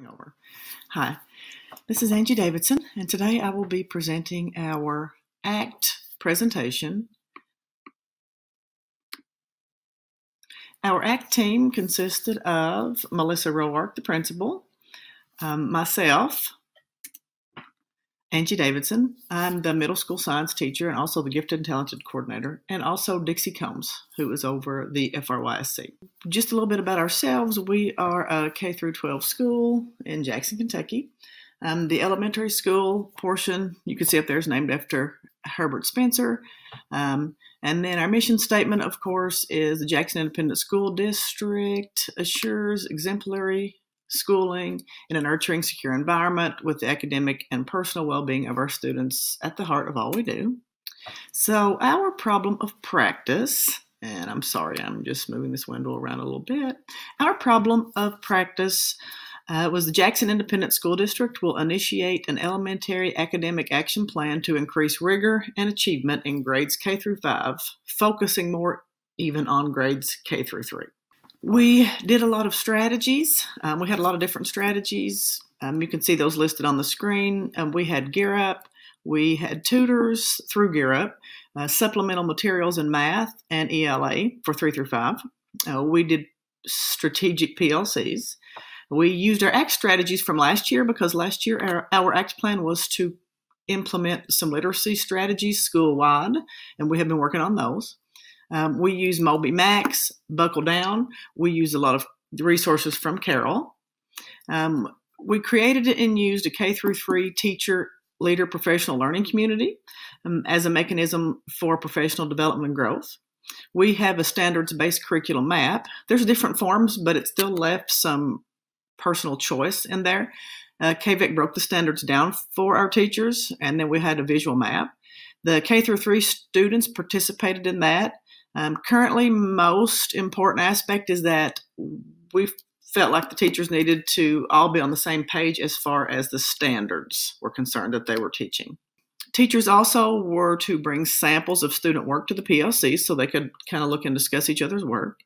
Over. Hi, this is Angie Davidson, and today I will be presenting our ACT presentation. Our ACT team consisted of Melissa Roark, the principal, myself, Angie Davidson. I'm the middle school science teacher and also the gifted and talented coordinator, and also Dixie Combs, who is over the FRYSC. Just a little bit about ourselves. We are a K-12 school in Jackson, Kentucky. The elementary school portion, you can see up there, is named after Herbert Spencer. And then our mission statement, of course, is the Jackson Independent School District assures exemplary schooling in a nurturing, secure environment with the academic and personal well-being of our students at the heart of all we do. So our problem of practice, and I'm sorry, I'm just moving this window around a little bit. Our problem of practice was the Jackson Independent School District will initiate an elementary academic action plan to increase rigor and achievement in grades K through 5, focusing more even on grades K through 3. We did a lot of strategies. We had a lot of different strategies. You can see those listed on the screen. We had Gear Up. We had tutors through Gear Up, supplemental materials in math and ELA for 3 through 5. We did strategic PLCs. We used our ACT strategies from last year because last year our ACT plan was to implement some literacy strategies school-wide, and we have been working on those. We use Moby Max, Buckle Down. We use a lot of resources from Carol. We created and used a K through 3 teacher leader professional learning community as a mechanism for professional development and growth. We have a standards-based curriculum map. There's different forms, but it still left some personal choice in there. KVIC broke the standards down for our teachers, and then we had a visual map. The K through 3 students participated in that. Currently, most important aspect is that we felt like the teachers needed to all be on the same page as far as the standards were concerned that they were teaching. Teachers also were to bring samples of student work to the PLC so they could kind of look and discuss each other's work.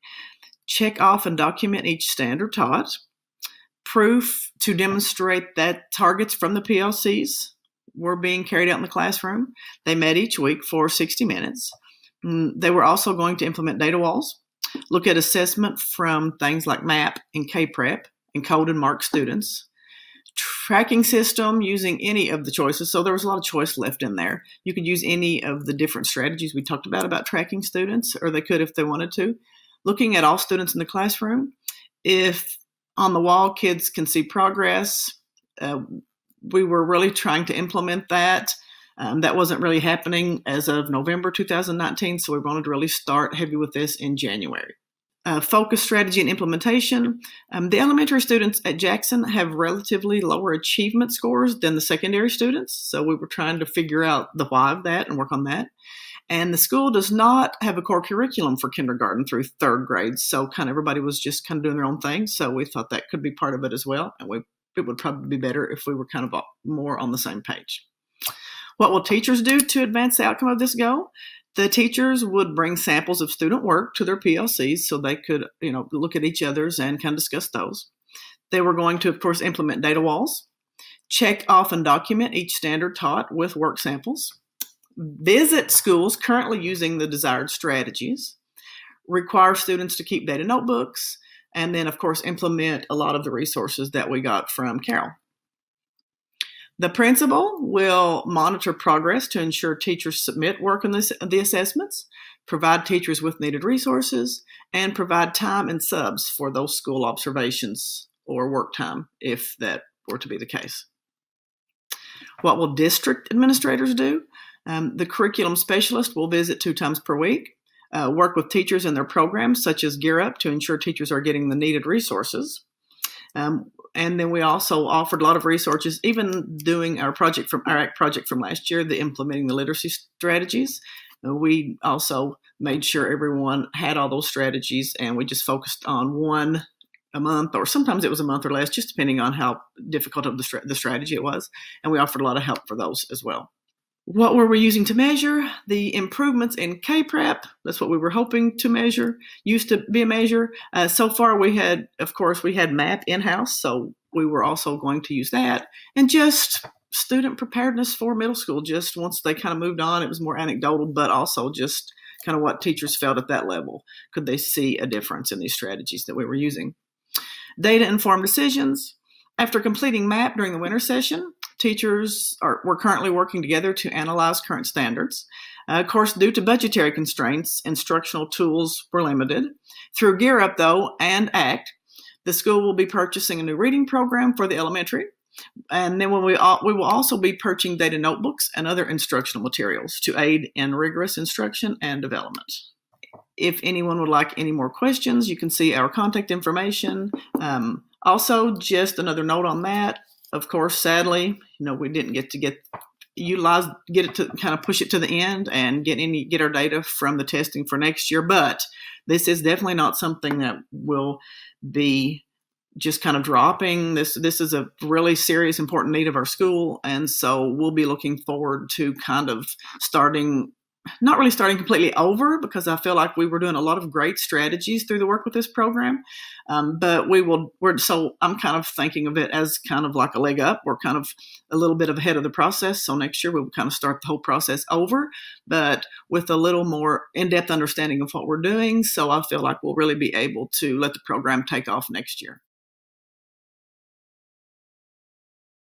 Check off and document each standard taught. Proof to demonstrate that targets from the PLCs were being carried out in the classroom. They met each week for 60 minutes. They were also going to implement data walls, look at assessment from things like MAP and K-Prep, and code and mark students. Tracking system using any of the choices. So there was a lot of choice left in there. You could use any of the different strategies we talked about tracking students, or they could if they wanted to. Looking at all students in the classroom. If on the wall kids can see progress, we were really trying to implement that. That wasn't really happening as of November 2019, so we wanted to really start heavy with this in January. Focus strategy and implementation. The elementary students at Jackson have relatively lower achievement scores than the secondary students, so we were trying to figure out the why of that and work on that. And the school does not have a core curriculum for kindergarten through 3rd grade, so kind of everybody was just kind of doing their own thing, so we thought that could be part of it as well, and it would probably be better if we were kind of more on the same page. What will teachers do to advance the outcome of this goal? The teachers would bring samples of student work to their PLCs so they could, look at each other's and kind of discuss those. They were going to, of course, implement data walls, check off and document each standard taught with work samples, visit schools currently using the desired strategies, require students to keep data notebooks, and then, of course, implement a lot of the resources that we got from Carol. The principal will monitor progress to ensure teachers submit work in the assessments, provide teachers with needed resources, and provide time and subs for those school observations or work time, if that were to be the case. What will district administrators do? The curriculum specialist will visit 2 times per week, work with teachers in their programs, such as Gear Up, to ensure teachers are getting the needed resources. And then we also offered a lot of resources, even doing our ACT project from last year, the implementing the literacy strategies. We also made sure everyone had all those strategies, and we just focused on one a month, or sometimes it was a month or less, just depending on how difficult of the strategy it was. And we offered a lot of help for those as well. What were we using to measure? The improvements in K-Prep, that's what we were hoping to measure, used to be a measure. So far we had MAP in-house, so we were also going to use that. And just student preparedness for middle school. Just once they kind of moved on, it was more anecdotal, but also just kind of what teachers felt at that level. Could they see a difference in these strategies that we were using? Data-informed decisions. After completing MAP during the winter session, teachers were currently working together to analyze current standards. Of course, due to budgetary constraints, instructional tools were limited. Through Gear Up, though, and ACT, the school will be purchasing a new reading program for the elementary. And then we will also be purchasing data notebooks and other instructional materials to aid in rigorous instruction and development. If anyone would like any more questions, you can see our contact information. Also, just another note on that. Of course, sadly, we didn't get to utilize, get it to kind of push it to the end and get our data from the testing for next year. But this is definitely not something that will be just kind of dropping. This is a really serious, important need of our school. And so we'll be looking forward to kind of not really starting completely over, because I feel like we were doing a lot of great strategies through the work with this program. But so I'm kind of thinking of it as kind of like a leg up. We're kind of a little bit ahead of the process. So next year we'll kind of start the whole process over, but with a little more in-depth understanding of what we're doing. So I feel like we'll really be able to let the program take off next year.